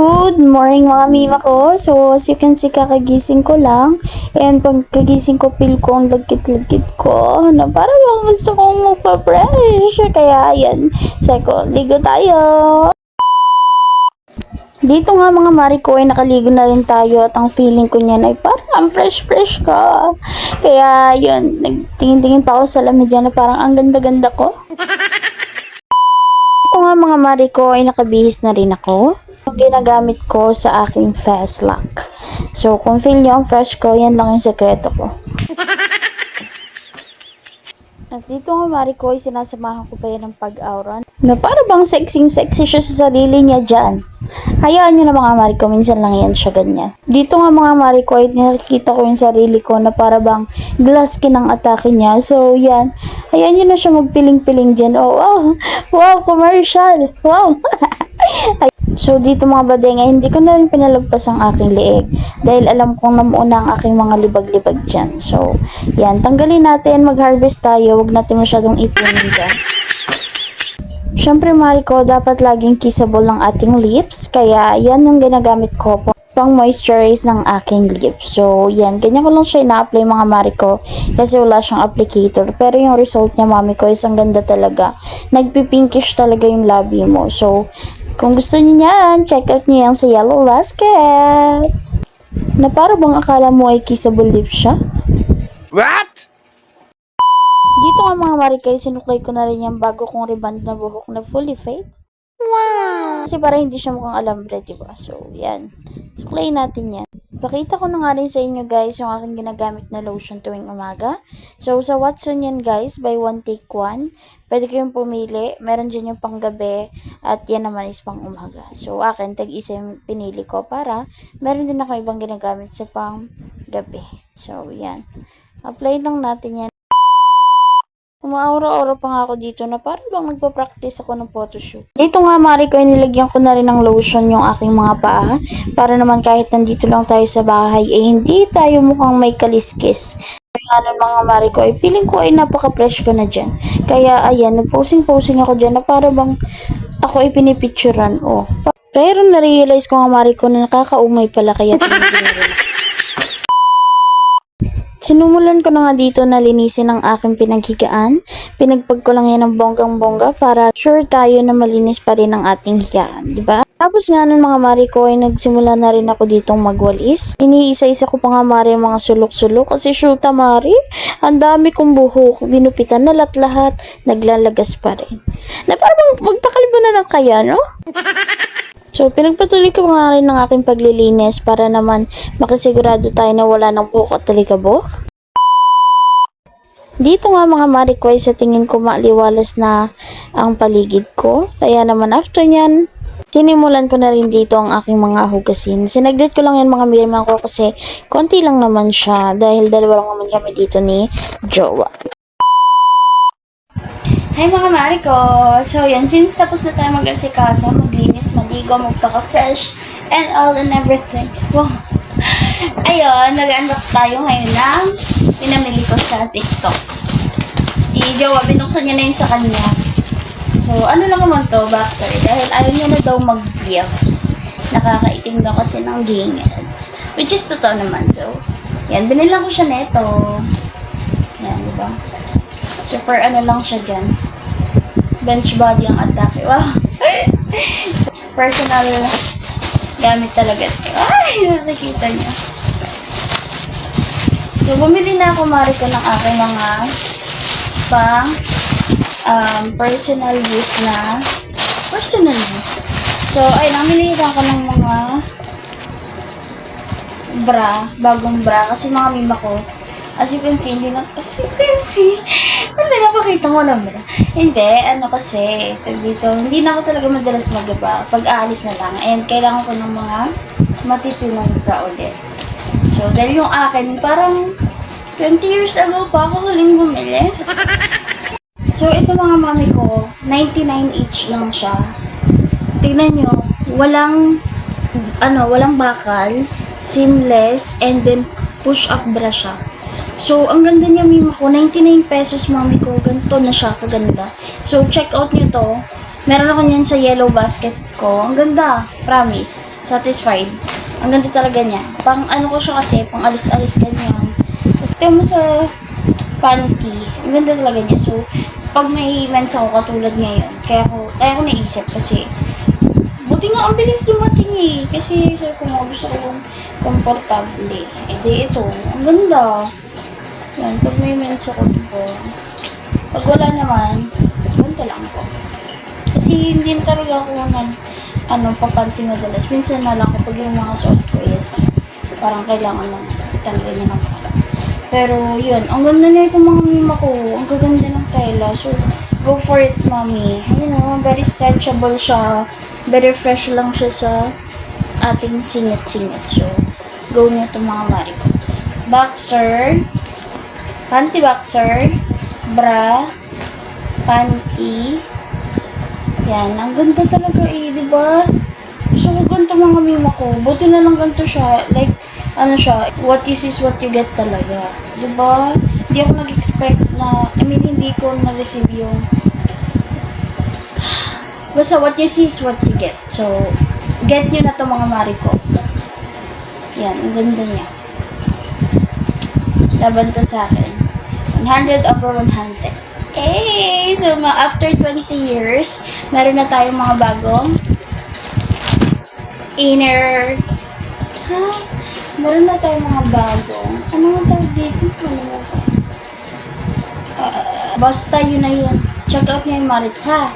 Good morning mga mima ko. So as you can see, kakagising ko lang. And pagkagising ko, feel ko ang lagkit-lagkit ko. Na parang gusto kong magpa-fresh. Kaya yan. Seko, ligo tayo. Dito nga mga mari ko ay nakaligo na rin tayo. At ang feeling ko niyan ay parang ang fresh-fresh ka. Kaya yun, nagtingin-tingin pa ako sa lamig dyan na parang ang ganda-ganda ko. Ito nga mga mari ko ay nakabihis na rin ako. Ginagamit ko sa aking face lock. So, kung feel nyo ang fresh ko, yan lang yung sekreto ko. At dito nga mari ko, sinasamahan ko pa yan ng pag-aura. Na para bang sexy siya sa sarili niya dyan. Hayaan nyo na mga mari ko, minsan lang yan siya ganyan. Dito nga mga mari ko, ay nakikita ko yung sarili ko na para bang glass skin ang atake niya. So, yan. Hayaan nyo na siya magpiling-piling dyan. Oh, wow! Wow, commercial! Wow! So, dito mga badeng ay hindi ko na rin pinalagpas ang aking leeg dahil alam kong namuuna ang aking mga libag-libag dyan. So, yan. Tanggalin natin, mag-harvest tayo. Huwag natin masyadong ipunin dyan. Siyempre, Mariko, dapat laging kissable ng ating lips. Kaya, yan yung ginagamit ko pang moisturize ng aking lips. So, yan. Ganyan ko lang siya ina-apply mga Mariko kasi wala siyang applicator. Pero yung result niya, mami ko, is ang ganda talaga. Nagpipinkish talaga yung labi mo. So, kung gusto niyo yan, check out niyo yan sa Yellow Basket. Na para bang akala mo ay kissable lips siya? What? Dito nga mga marikay, sinuklay ko na rin yung bago kong reband na buhok na fully fade. Wow! Kasi para hindi siya mukhang alambre, diba? So, yan. Suklayin natin yan. Pakita ko na nga rin sa inyo guys yung aking ginagamit na lotion tuwing umaga. So, sa Watson yan guys, buy one take one. Pwede kayong pumili. Meron dyan yung panggabi at yan naman is pang umaga. So, akin, tag-isa yung pinili ko para meron din ako ibang ginagamit sa pang gabi. So, yan. Apply lang natin yan. Umaura-ura pa nga ako dito na parang bang nagpa-practice ako ng photoshoot. Dito nga mari ko, nilagyan ko na rin ng lotion yung aking mga paa. Para naman kahit nandito lang tayo sa bahay, eh hindi tayo mukhang may kaliskis. Kaya nga mga mari ko, ay feeling ko ay napaka-fresh ko na dyan. Kaya ayan, nag-posing-posing ako dyan na para bang ako ay pinipicturan. Oh. Pero na-realize ko nga mari ko na nakakaumay pala kaya tinigil. Sinumulan ko na nga dito na linisin ang aking pinaghigaan. Pinagpag ko lang yan ng bonggang-bongga para sure tayo na malinis pa rin ang ating higaan, di ba? Tapos nga nun mga mari ko ay nagsimula na rin ako ditong magwalis. Iniisa-isa ko pa nga mari mga sulok-sulok kasi shoota mari, ang dami kong buhok, dinupitan na lahat, naglalagas pa rin. Na parang magpakalbo na lang kaya, no? So, pinagpatuloy ko nga rin ng aking paglilinis para naman makasigurado tayo na wala ng buhok at talikabok. Dito nga mga marikway, sa tingin ko maaliwalas na ang paligid ko. Kaya naman after nyan, sinimulan ko na rin dito ang aking mga hugasin. Sinaglit ko lang yan mga mirman ko kasi konti lang naman siya dahil dalawa lang naman kami dito ni Jowa. Hi mga mari ko! So yan, since tapos na tayo mag-asikasa, maglinis, maligo, magpaka-fresh, and all and everything. Wow! Ayun, nag-unbox tayo ngayon ng pinamili ko sa TikTok. Si Jowa, binuksan niya na yun sa kanya. So, ano lang naman to, boxer, dahil ayaw niya na daw mag-gift. Nakakaitim daw kasi ng jingle. Which is totoo naman. So, yan, binilang ko siya neto. Yan, diba? Super ano lang siya dyan. Bench body ang atake. Wow! So, personal gamit talaga. Ay! Nakikita niya. So, bumili na ako mariko ng aking mga pang personal use na personal use. So, ay, namili ako ng mga bra, bagong bra. Kasi mga mima ko, as you can see, Hindi, napakita ko lang ba? Hindi, ano kasi, dito, hindi na ako talaga madalas mag-bra. Pag aalis na lang, and kailangan ko ng mga matitinong bra ulit. So, dahil yung akin, parang 20 years ago pa ako huling bumili. So, ito mga mami ko, 99 each lang siya. Tignan nyo, walang bakal, seamless, and then push-up bra siya. So, ang ganda niya, mima ko. 99 pesos, mami ko. Ganito na siya, kaganda. So, check out nyo to. Meron ako niyan sa yellow basket ko. Ang ganda. Promise. Satisfied. Ang ganda talaga niya. Pang ano ko siya kasi, pang alis-alis ganyan. Tapos kaya mo sa panty. Ang ganda talaga niya. So, pag may events ako katulad ngayon, kaya ko naisip kasi buti nga ang bilis dumating eh. Kasi sabi ko nga gusto ko komportable. Eh di ito, ang ganda. Yan, pag may events ako dito. Pag wala naman, ganito lang po. Kasi hindi talaga ako papanty madalas. Minsan na lang kapag yung mga suot ko is parang kailangan lang talaga niya ng pero yun, ang ganda na itong mga mima ko. Ang gaganda ng tela. So, go for it, mommy. You know, very stretchable siya. Very fresh lang siya sa ating singit-singit. So, go nyo itong mga mari ko. Boxer. Panty boxer. Bra. Panty. Yan, ang ganda talaga eh, diba? So, ganito mga mima ko. Buti na lang ganito siya. Like, ano siya, what you see is what you get talaga. Diba? Hindi ako nag-expect na, hindi ko na-receive yung basta what you see is what you get. So, get nyo na to mga mari ko. Yan, ang ganda niya. Laban to sa akin. 100 over 100. Okay! So, after 20 years, meron na tayong mga bagong inner. Meron na tayong mga bagong. Ano nga tawag dito? Basta yun na yun. Check out niya yung Marit, ha?